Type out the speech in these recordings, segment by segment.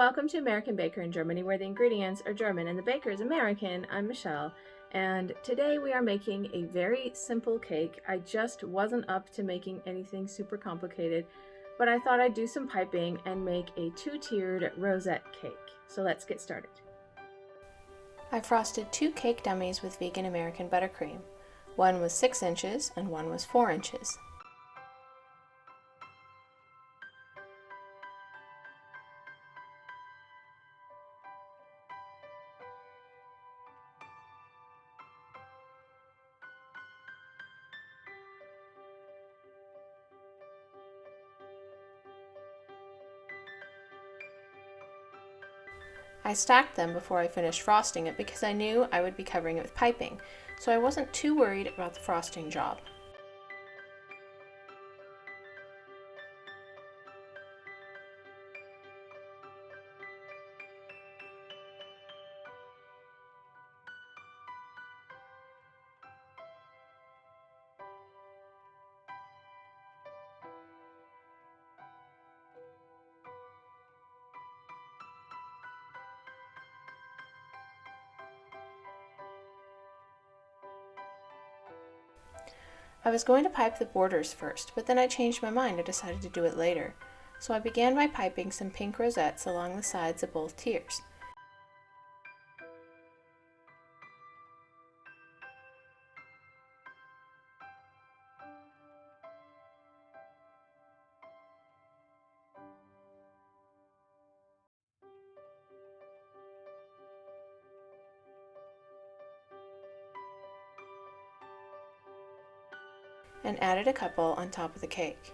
welcome to American Baker in Germany, where the ingredients are German and the baker is American. I'm Michelle, and today we are making a very simple cake. I just wasn't up to making anything super complicated, but I thought I'd do some piping and make a two-tiered rosette cake. So let's get started. I frosted 2 cake dummies with vegan American buttercream. One was 6 inches and one was 4 inches. I stacked them before I finished frosting it because I knew I would be covering it with piping, so I wasn't too worried about the frosting job. I was going to pipe the borders first, but then I changed my mind and decided to do it later. So I began by piping some pink rosettes along the sides of both tiers. And added a couple on top of the cake.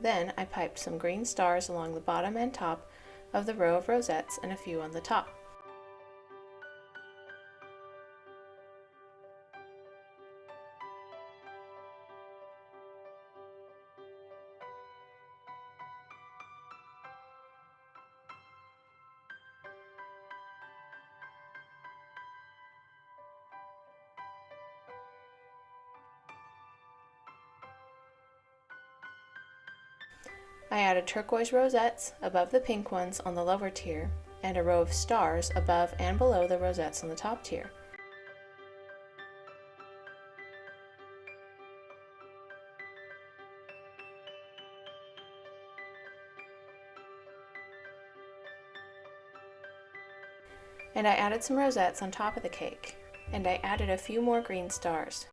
Then I piped some green stars along the bottom and top of the row of rosettes and a few on the top. I added turquoise rosettes above the pink ones on the lower tier, and a row of stars above and below the rosettes on the top tier. And I added some rosettes on top of the cake, and I added a few more green stars.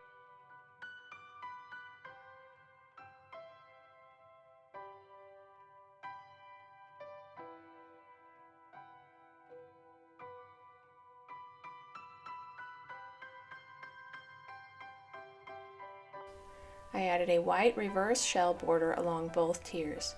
I added a white reverse shell border along both tiers.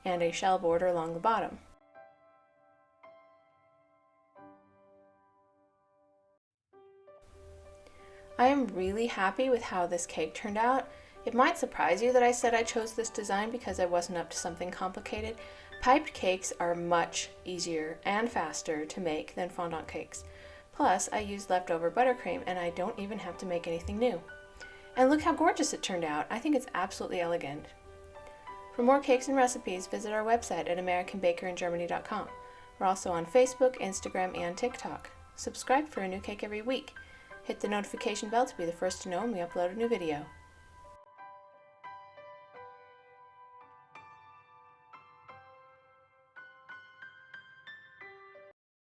And a shell border along the bottom. I am really happy with how this cake turned out. It might surprise you that I said I chose this design because I wasn't up to something complicated. Piped cakes are much easier and faster to make than fondant cakes. Plus, I used leftover buttercream and I don't even have to make anything new. And look how gorgeous it turned out. I think it's absolutely elegant. For more cakes and recipes, visit our website at AmericanBakerInGermany.com. We're also on Facebook, Instagram, and TikTok. Subscribe for a new cake every week. Hit the notification bell to be the first to know when we upload a new video.